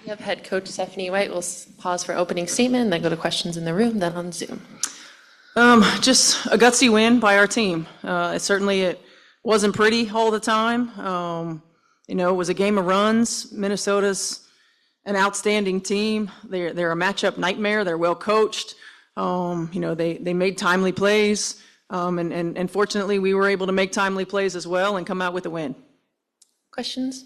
We have head coach Stephanie White. We'll pause for opening statement and then go to questions in the room, then on Zoom. Just a gutsy win by our team. It wasn't pretty all the time. It was a game of runs. Minnesota's an outstanding team. They're a matchup nightmare. They're well coached. They made timely plays. And fortunately, we were able to make timely plays as well and come out with a win. Questions?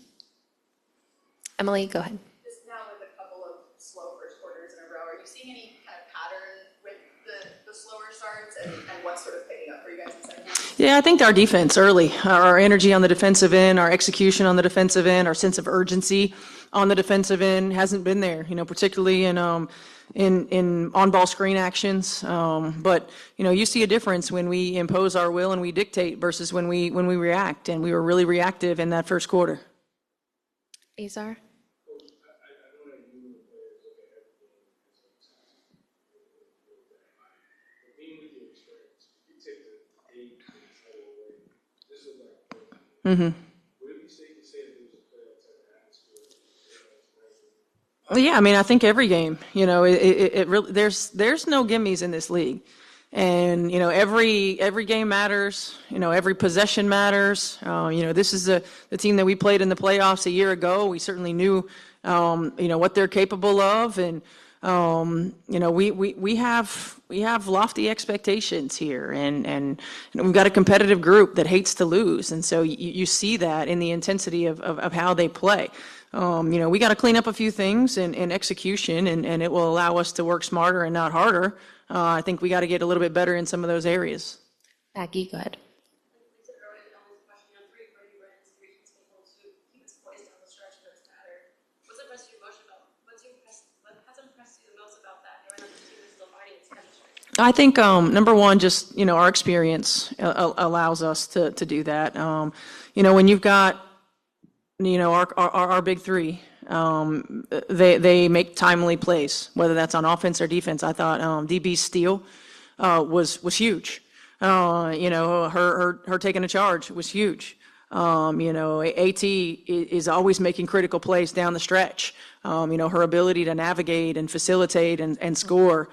Emily, go ahead. Just now with a couple of slow first quarters in a row, are you seeing any kind of pattern with the slower starts and what's sort of picking up for you guys in the second half? Yeah, I think our defense early, our energy on the defensive end, our execution on the defensive end, our sense of urgency on the defensive end hasn't been there, particularly in on-ball screen actions. But you see a difference when we impose our will and we dictate versus when we react, and we were really reactive in that first quarter. Azar? Mm-hmm. Yeah, I think every game, it really, there's no gimmies in this league. And, every game matters, every possession matters. This is the team that we played in the playoffs a year ago. We certainly knew, what they're capable of. And, we have lofty expectations here, and we've got a competitive group that hates to lose. And so you see that in the intensity of how they play. We got to clean up a few things in execution, and it will allow us to work smarter and not harder. I think we got to get a little bit better in some of those areas. Maggie, go ahead. I think number one, just our experience allows us to do that. When you've got our big three, they make timely plays, whether that's on offense or defense. I thought DB's steal was huge. Her taking a charge was huge. AT is always making critical plays down the stretch. Her ability to navigate and facilitate and score.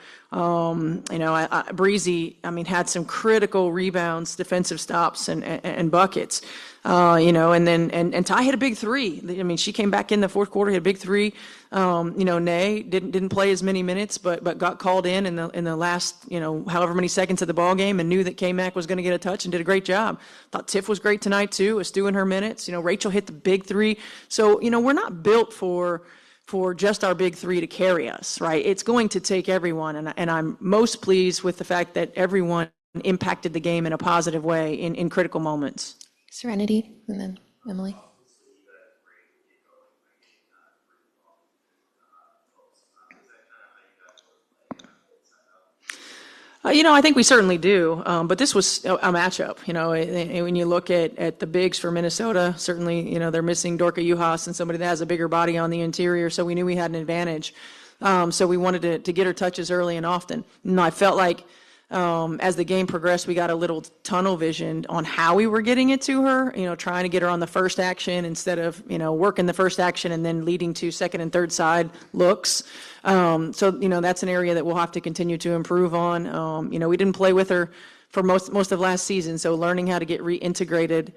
Breezy, had some critical rebounds, defensive stops, and buckets. And Ty hit a big three. She came back in the fourth quarter, hit a big three. Nay didn't play as many minutes, but got called in the last, however many seconds of the ball game, and knew that K-Mac was going to get a touch and did a great job. Thought Tiff was great tonight too, was doing her minutes. Rachel hit the big three. So, we're not built for just our big three to carry us, right? It's going to take everyone, and I'm most pleased with the fact that everyone impacted the game in a positive way in critical moments. Serenity, and then Emily. I think we certainly do, but this was a matchup. When you look at the bigs for Minnesota, certainly, they're missing Dorka Juhas and somebody that has a bigger body on the interior, so we knew we had an advantage. So we wanted to get her touches early and often. And I felt like as the game progressed, we got a little tunnel vision on how we were getting it to her, trying to get her on the first action instead of, working the first action and then leading to second and third side looks. So that's an area that we'll have to continue to improve on. We didn't play with her for most of last season, so learning how to get reintegrated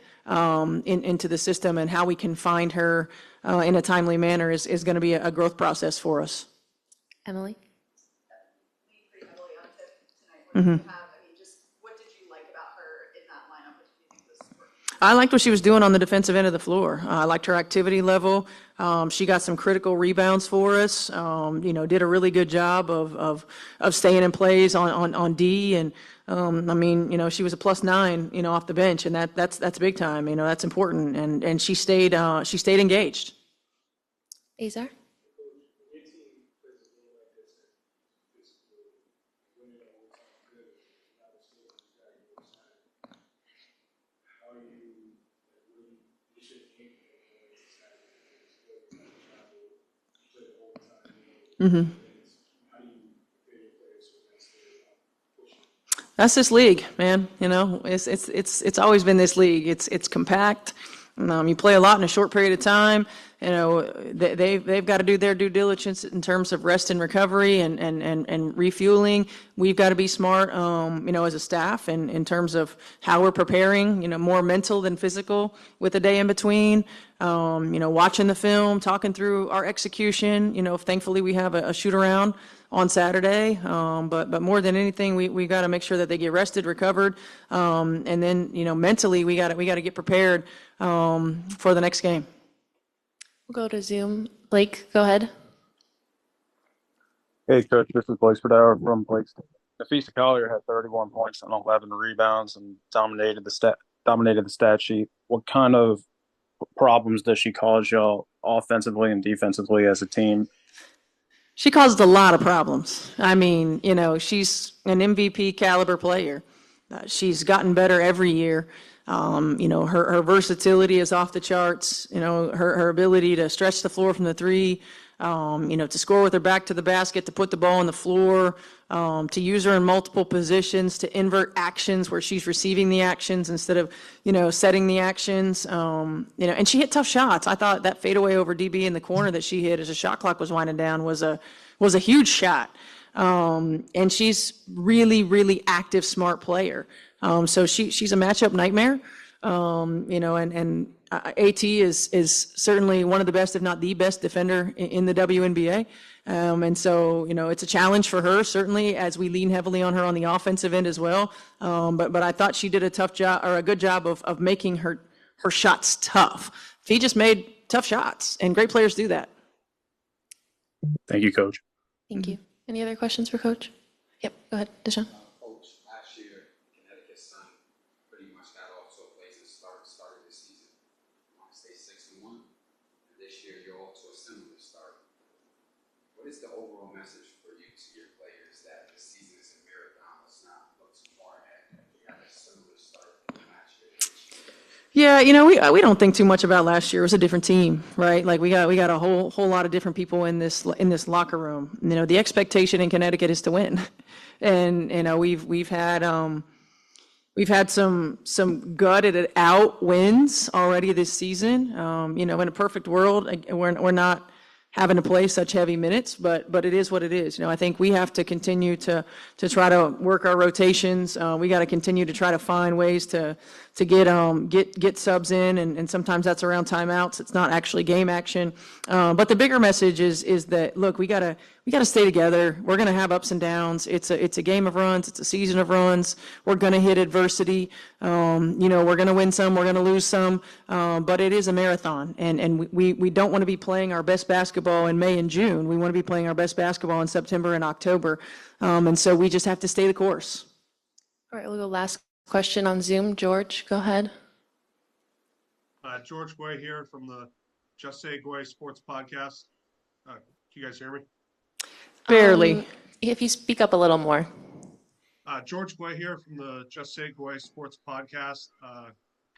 into the system and how we can find her in a timely manner is going to be a growth process for us. Emily? Mm-hmm. Just what did you like about her in that lineup? What did you think was working? I liked what she was doing on the defensive end of the floor. I liked her activity level. She got some critical rebounds for us. Did a really good job of staying in plays on D, and she was a +9, off the bench, and that's big time. That's important, and she stayed engaged. Azar? Mm-hmm. That's this league, man. It's always been this league. It's compact. You play a lot in a short period of time, they've got to do their due diligence in terms of rest and recovery and refueling. We've got to be smart, as a staff and in terms of how we're preparing, more mental than physical with a day in between. Watching the film, talking through our execution. Thankfully we have a shoot around on Saturday. But more than anything, we got to make sure that they get rested, recovered, and then mentally we got to get prepared for the next game. We'll go to Zoom. Blake, go ahead. Hey, Coach, this is Blake Spadauer from Blake's. Nafisa Collier had 31 points and 11 rebounds and dominated the stat sheet. What kind of problems does she cause y'all offensively and defensively as a team? She caused a lot of problems. I mean, she's an MVP caliber player. She's gotten better every year. Her versatility is off the charts. Her ability to stretch the floor from the three, to score with her back to the basket, to put the ball on the floor, to use her in multiple positions, to invert actions where she's receiving the actions instead of, setting the actions. And she hit tough shots. I thought that fadeaway over DB in the corner that she hit as the shot clock was winding down was a huge shot. And she's really, really active, smart player. So she's a matchup nightmare. AT is certainly one of the best, if not the best defender in the WNBA. And so, it's a challenge for her, certainly, as we lean heavily on her on the offensive end as well. But I thought she did a good job of making her shots tough. She just made tough shots, and great players do that. Thank you, Coach. Thank you. Any other questions for Coach? Yep, go ahead, Deshaun. Coach, last year, Connecticut's son pretty much got off to a blazing start started this season. I want to say 6-1. And this year, you're off to a similar start. What is the overall message for you to your players that this season is a marathon? Let's not look too far ahead. We had a similar start from last year. Yeah, we don't think too much about last year. It was a different team, right? Like we got a whole lot of different people in this locker room. The expectation in Connecticut is to win, and we've had some gutted out wins already this season. In a perfect world, we're not having to play such heavy minutes, but it is what it is. I think we have to continue to try to work our rotations. We got to continue to try to find ways to get subs in, and sometimes that's around timeouts. It's not actually game action. But the bigger message is that, look, we gotta stay together. We're gonna have ups and downs. It's a game of runs. It's a season of runs. We're gonna hit adversity. We're gonna win some. We're gonna lose some. But it is a marathon, and we don't want to be playing our best basketball in May and June. We want to be playing our best basketball in September and October. And so we just have to stay the course. All right, we'll go last question on Zoom. George, go ahead. George Guay here from the Just Say Guay Sports Podcast. Can you guys hear me? Barely. If you speak up a little more. George Guay here from the Just Say Guay Sports Podcast.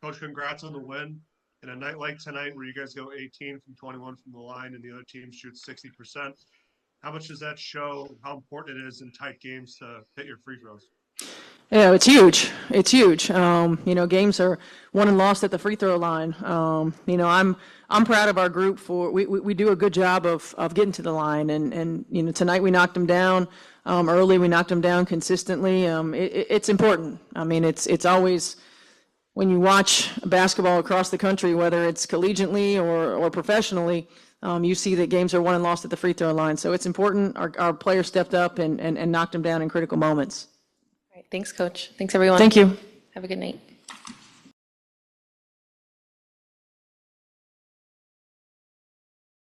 Coach, congrats on the win. In a night like tonight where you guys go 18 from 21 from the line and the other team shoots 60%, how much does that show how important it is in tight games to hit your free throws? Yeah, it's huge. It's huge. Games are won and lost at the free throw line. I'm proud of our group for we do a good job of getting to the line, and tonight we knocked them down early. We knocked them down consistently. It's important. I mean, it's always, when you watch basketball across the country, whether it's collegiately or professionally, you see that games are won and lost at the free throw line. So it's important. Our players stepped up and knocked them down in critical moments. All right, thanks, Coach. Thanks, everyone. Thank you. Have a good night.